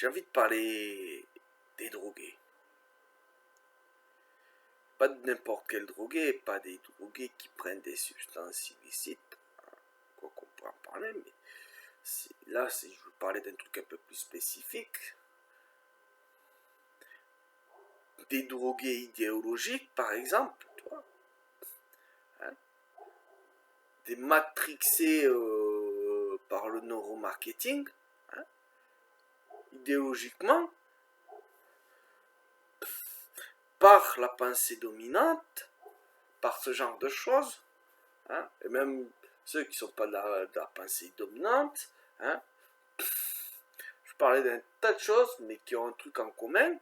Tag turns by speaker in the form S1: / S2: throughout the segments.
S1: j'ai envie de parler des drogués. Pas de n'importe quel drogué, pas des drogués qui prennent des substances illicites, quoi qu'on pourra en parler, mais là, je veux parler d'un truc un peu plus spécifique. Des drogués idéologiques, par exemple, tu vois, hein, des matrixés par le neuromarketing, hein, idéologiquement, par la pensée dominante, par ce genre de choses, hein, et même ceux qui ne sont pas de la pensée dominante, hein, je parlais d'un tas de choses, mais qui ont un truc en commun,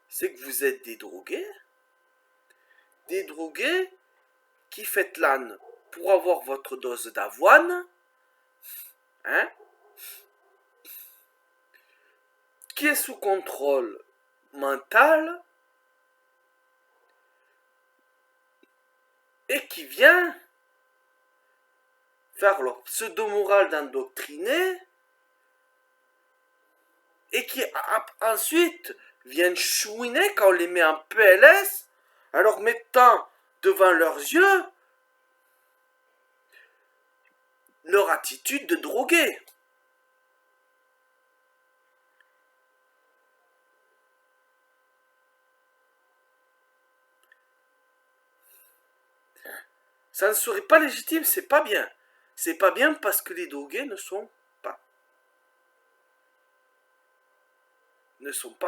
S1: c'est que vous êtes des drogués qui faites l'âne pour avoir votre dose d'avoine, hein, qui est sous contrôle mental et qui vient faire leur pseudo-morale d'endoctriner et qui ensuite viennent chouiner quand on les met en PLS en leur mettant devant leurs yeux leur attitude de drogué. Ça ne serait pas légitime, c'est pas bien. C'est pas bien parce que les drogués ne sont pas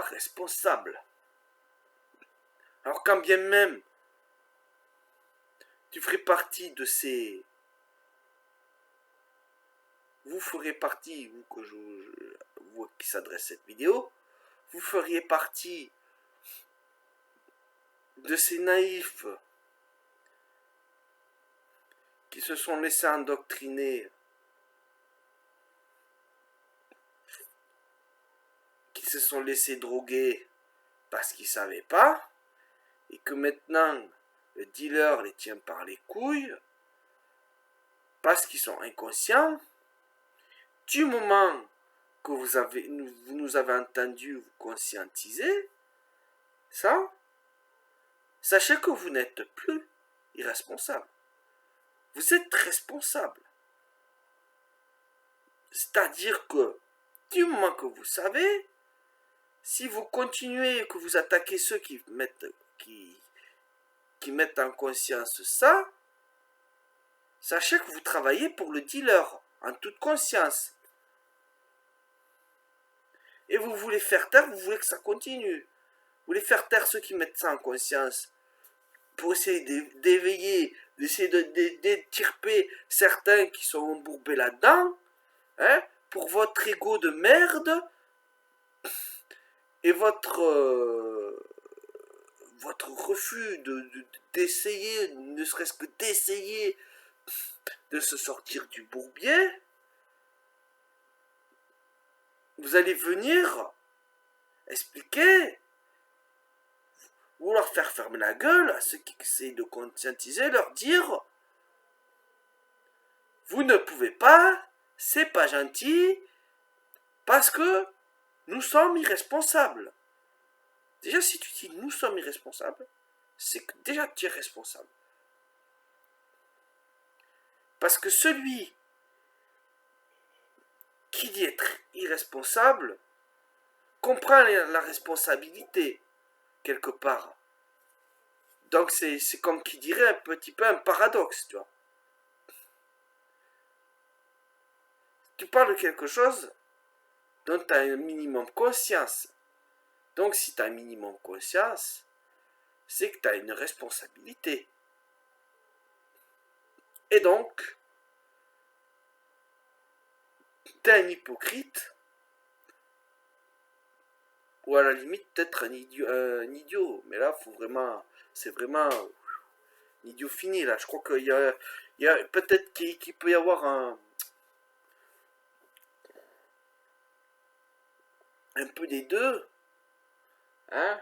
S1: responsables. Alors quand bien même tu ferais partie de ces... Vous ferez partie, vous qui s'adresse cette vidéo, vous feriez partie de ces naïfs qui se sont laissés endoctriner, qui se sont laissés droguer parce qu'ils ne savaient pas, et que maintenant le dealer les tient par les couilles, parce qu'ils sont inconscients. Du moment que vous nous avez entendu vous conscientiser, ça, sachez que vous n'êtes plus irresponsable. Vous êtes responsable. C'est-à-dire que du moment que vous savez, si vous continuez et que vous attaquez ceux qui mettent en conscience ça, sachez que vous travaillez pour le dealer, en toute conscience. Et vous voulez faire taire, vous voulez que ça continue. Vous voulez faire taire ceux qui mettent ça en conscience, pour essayer d'éveiller, d'essayer d'étirper certains qui sont embourbés là-dedans, hein, pour votre ego de merde, et votre refus d'essayer, ne serait-ce que d'essayer de se sortir du bourbier. Vous allez venir expliquer, vouloir faire fermer la gueule à ceux qui essayent de conscientiser, leur dire vous ne pouvez pas, c'est pas gentil, parce que nous sommes irresponsables. Déjà, si tu dis nous sommes irresponsables, c'est que déjà tu es responsable. Parce que celui qui dit être irresponsable comprend la responsabilité, quelque part. Donc c'est comme qui dirait un petit peu un paradoxe, tu vois. Tu parles de quelque chose dont tu as un minimum conscience. Donc si tu as un minimum conscience, c'est que tu as une responsabilité. Et donc, tu es un hypocrite, ou à la limite peut-être un idiot. Mais là, c'est vraiment un idiot fini. Là, je crois qu'il y a peut-être qu'il peut y avoir un peu des deux, hein,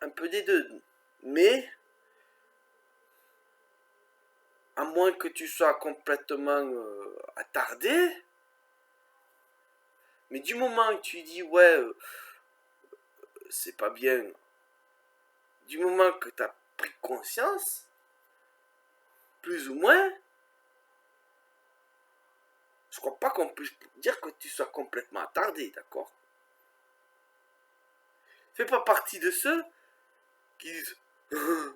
S1: un peu des deux. Mais à moins que tu sois complètement attardé, Mais du moment que tu dis, ouais, c'est pas bien, du moment que tu as pris conscience, plus ou moins, je crois pas qu'on puisse dire que tu sois complètement attardé, d'accord? Fais pas partie de ceux qui disent oh,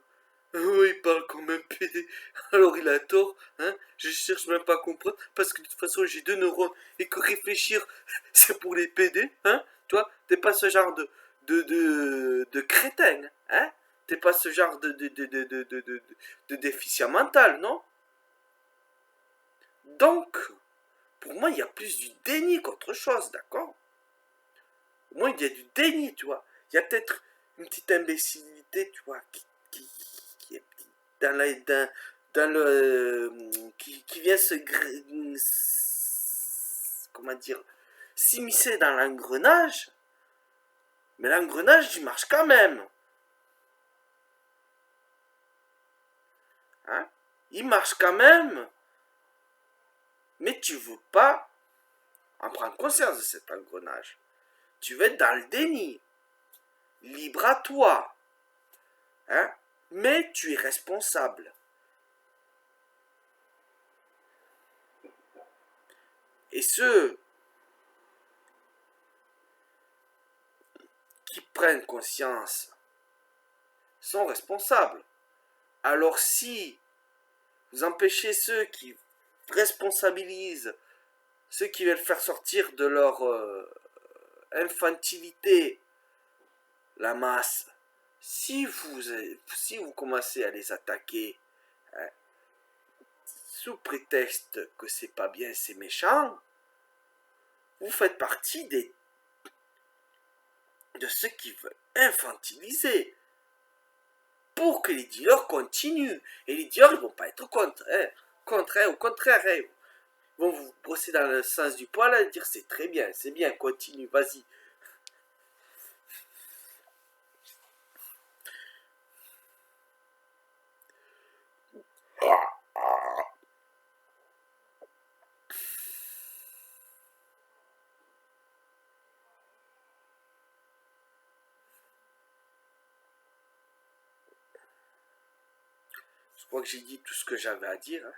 S1: il parle comme un PD, alors il a tort, hein? Je cherche même pas à comprendre parce que de toute façon j'ai deux neurones et que réfléchir c'est pour les PD, hein? Toi, t'es pas ce genre de crétin, hein? T'es pas ce genre de déficient mental, non? Donc, pour moi, il y a plus du déni qu'autre chose, d'accord? Au moins, il y a du déni, tu vois. Il y a peut-être une petite imbécilité, tu vois, qui est dans, dans le. Qui vient comment dire. S'immiscer dans l'engrenage. Mais l'engrenage, il marche quand même. Hein? Il marche quand même. Mais tu veux pas en prendre conscience de cet engrenage. Tu veux être dans le déni. Libre à toi. Hein? Mais tu es responsable. Et ceux qui prennent conscience sont responsables. Alors si vous empêchez ceux qui responsabilisent, ceux qui veulent faire sortir de leur infantilité la masse, si vous commencez à les attaquer, hein, sous prétexte que c'est pas bien, c'est méchant, vous faites partie de ceux qui veulent infantiliser pour que les dealers continuent. Et les dealers, ils vont pas être contre. Au contraire, ils vont vous brosser dans le sens du poil et dire c'est très bien, c'est bien, continue, vas-y. Je crois que j'ai dit tout ce que j'avais à dire. Hein.